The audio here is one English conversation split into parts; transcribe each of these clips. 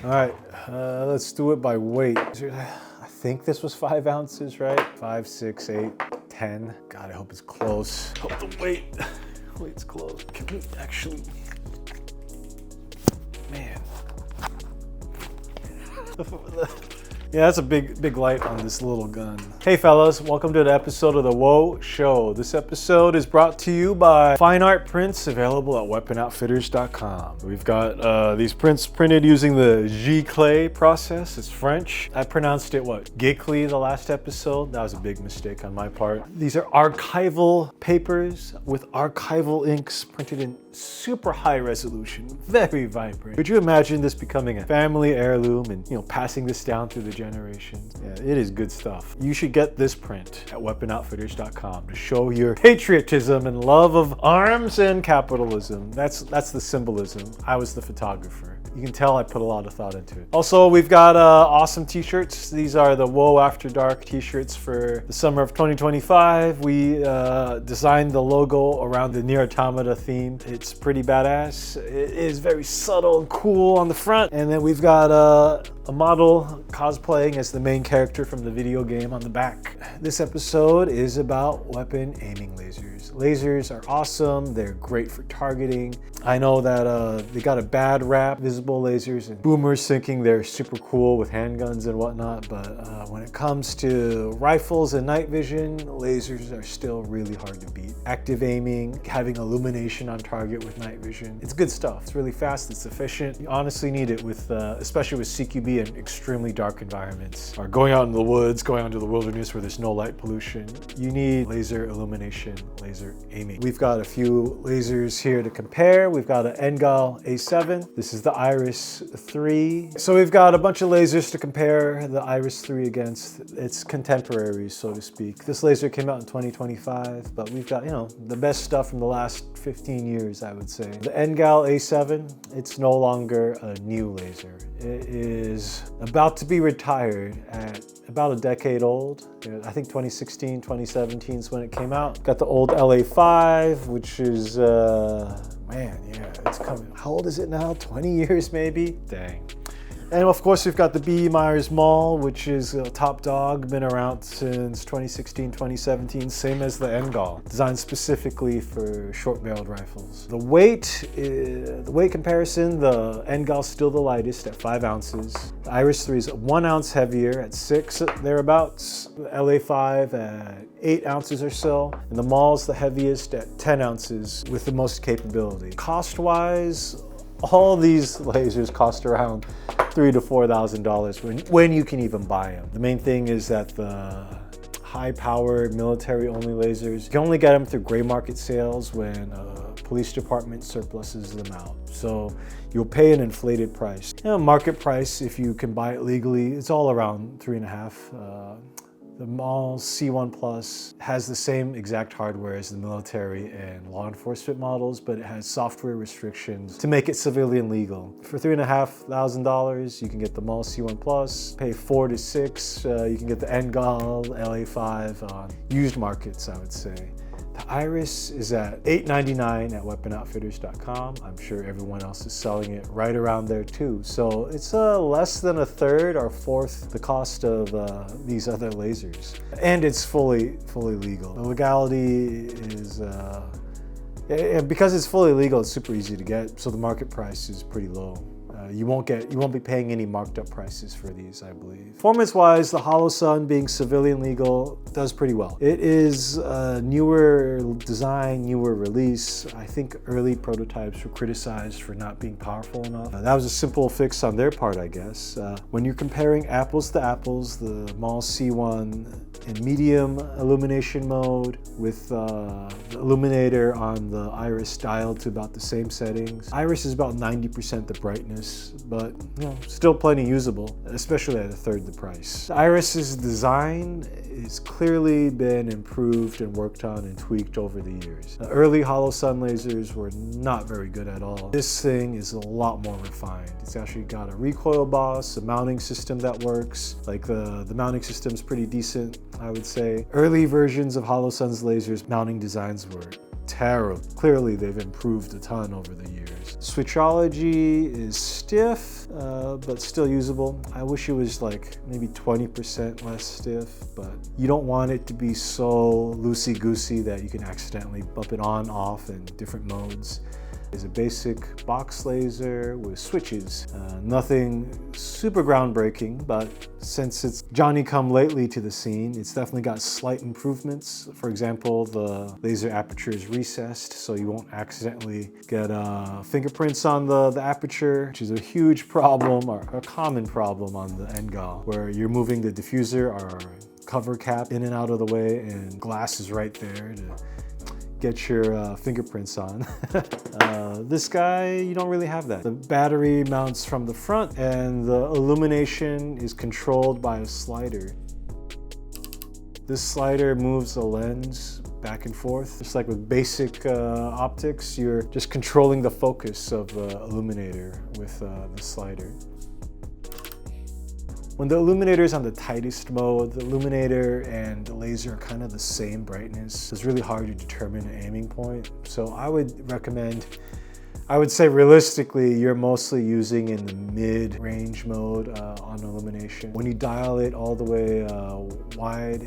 All right, let's do it by weight. I think this was 5 ounces, right? 5, 6, 8, 10. God, I hope it's close. Hope the weight's close. Can we actually, man. Yeah, that's a big light on this little gun. Hey fellas, welcome to the episode of The Whoa Show. This episode is brought to you by fine art prints available at weapon-outfitters.com. We've got these prints printed using the giclée process. It's French. I pronounced it giclée the last episode. That was a big mistake on my part. These are archival papers with archival inks printed in super high resolution, very vibrant. Could you imagine this becoming a family heirloom and passing this down through the generations? Yeah, it is good stuff. You should get this print at weapon-outfitters.com to show your patriotism and love of arms and capitalism. That's the symbolism. I was the photographer. You can tell I put a lot of thought into it. Also, we've got awesome t-shirts. These are the Whoa After Dark t-shirts for the summer of 2025. We designed the logo around the Nier Automata theme. It's pretty badass. It is very subtle and cool on the front. And then we've got a model cosplaying as the main character from the video game on the back. This episode is about weapon aiming lasers. Lasers are awesome. They're great for targeting. I know that they got a bad rap, visible lasers, and boomers thinking they're super cool with handguns and whatnot, but when it comes to rifles and night vision, lasers are still really hard to beat. Active aiming, having illumination on target with night vision, it's good stuff. It's really fast, it's efficient. You honestly need it with, especially with CQB in extremely dark environments, or going out in the woods, going out into the wilderness where there's no light pollution. You need laser illumination, laser aiming. We've got a few lasers here to compare. We've got an NGAL A7. This is the IRIS 3. So we've got a bunch of lasers to compare the IRIS 3 against. Its contemporaries, so to speak. This laser came out in 2025, but we've got, the best stuff from the last 15 years, I would say. The NGAL A7, it's no longer a new laser. It is about to be retired at about a decade old. I think 2016, 2017 is when it came out. Got the old LA5, which is, man, yeah, it's coming. How old is it now? 20 years maybe? Dang. And of course, we've got the B. Myers Mall, which is a top dog, been around since 2016, 2017, same as the NGAL, designed specifically for short-barreled rifles. The weight comparison, the NGAL is still the lightest at 5 ounces. The IRIS 3 is 1 ounce heavier at 6 thereabouts. The LA5 at 8 ounces or so, and the Mall is the heaviest at 10 ounces with the most capability. Cost-wise, all these lasers cost around $3,000 to $4,000 when you can even buy them. The main thing is that the high-powered military-only lasers, you can only get them through gray market sales when a police department surpluses them out. So you'll pay an inflated price. Market price, if you can buy it legally, it's all around $3,500. The Mall C1 Plus has the same exact hardware as the military and law enforcement models, but it has software restrictions to make it civilian legal. For $3,500, you can get the Mall C1 Plus. Pay $4,000 to $6,000, you can get the NGAL LA5 on used markets, I would say. The IRIS is at $899 at weapon-outfitters.com. I'm sure everyone else is selling it right around there too. So it's less than a third or fourth the cost of these other lasers. And it's fully legal. The legality is, because it's fully legal, it's super easy to get. So the market price is pretty low. You won't be paying any marked up prices for these, I believe. Performance-wise, the Holosun being civilian legal does pretty well. It is a newer design, newer release. I think early prototypes were criticized for not being powerful enough. That was a simple fix on their part, I guess. When you're comparing apples to apples, the Mall C1 in medium illumination mode with the illuminator on the IRIS dialed to about the same settings. IRIS is about 90% the brightness, but still plenty usable, especially at a third the price. The IRIS's design has clearly been improved and worked on and tweaked over the years. The early Holosun lasers were not very good at all. This thing is a lot more refined. It's actually got a recoil boss, a mounting system that works. Like the mounting system's pretty decent, I would say. Early versions of Holosun's lasers mounting designs were terrible. Clearly, they've improved a ton over the years. Switchology is stiff, but still usable. I wish it was like maybe 20% less stiff, but you don't want it to be so loosey-goosey that you can accidentally bump it on, off in different modes. It's a basic box laser with switches. Nothing super groundbreaking, but since it's Johnny-come-lately to the scene, it's definitely got slight improvements. For example, the laser aperture is recessed, so you won't accidentally get fingerprints on the aperture, which is a huge problem, or a common problem on the NGAL, where you're moving the diffuser or cover cap in and out of the way, and glass is right there to get your fingerprints on. This guy, you don't really have that. The battery mounts from the front and the illumination is controlled by a slider. This slider moves the lens back and forth. Just like with basic optics, you're just controlling the focus of the illuminator with the slider. When the illuminator is on the tightest mode, the illuminator and the laser are kind of the same brightness. It's really hard to determine an aiming point. So I would say realistically, you're mostly using in the mid-range mode on illumination. When you dial it all the way wide,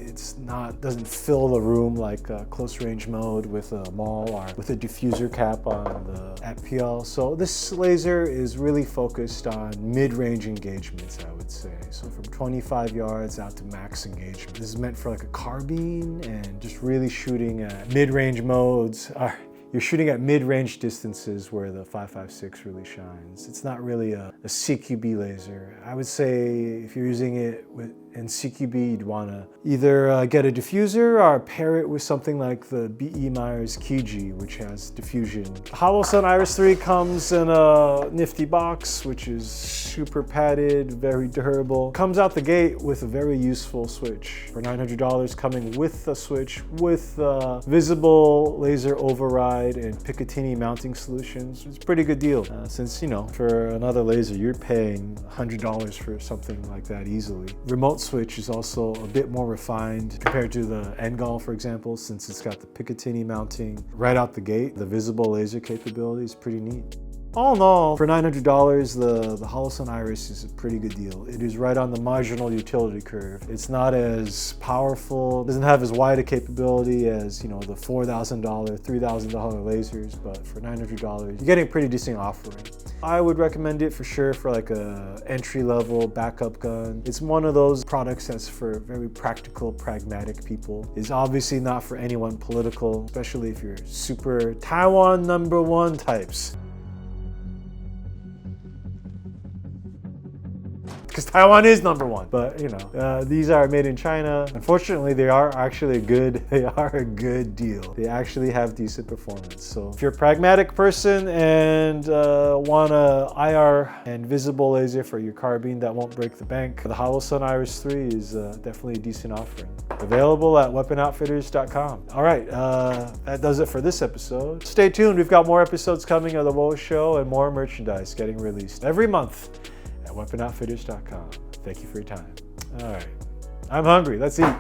doesn't fill the room like close range mode with a MAL or with a diffuser cap on the FPL. So this laser is really focused on mid-range engagements, I would say. So from 25 yards out to max engagement. This is meant for like a carbine and just really shooting at mid-range modes. You're shooting at mid-range distances where the 5.56 really shines. It's not really a CQB laser. I would say if you're using it in CQB, you'd want to either get a diffuser or pair it with something like the B.E. Meyers Kiji, which has diffusion. The Holosun IRIS 3 comes in a nifty box, which is super padded, very durable. Comes out the gate with a very useful switch. For $900, coming with a switch with visible laser override and Picatinny mounting solutions. It's a pretty good deal. Since, you know, for another laser, you're paying $100 for something like that easily. Remote switch is also a bit more refined compared to the NGAL, for example, since it's got the Picatinny mounting right out the gate. The visible laser capability is pretty neat. All in all, for $900, the Holosun IRIS is a pretty good deal. It is right on the marginal utility curve. It's not as powerful, doesn't have as wide a capability as, you know, the $4,000, $3,000 lasers, but for $900, you're getting a pretty decent offering. I would recommend it for sure for like a entry-level backup gun. It's one of those products that's for very practical, pragmatic people. It's obviously not for anyone political, especially if you're super Taiwan #1 types. Because Taiwan is #1, but you know, these are made in China. Unfortunately, they are actually a good deal. They actually have decent performance. So if you're a pragmatic person and want a IR and visible laser for your carbine that won't break the bank, the Holosun IRIS 3 is definitely a decent offering. Available at weaponoutfitters.com. All right, that does it for this episode. Stay tuned, we've got more episodes coming of the WOA Show and more merchandise getting released every month at weaponoutfitters.com. Thank you for your time. All right, I'm hungry, let's eat.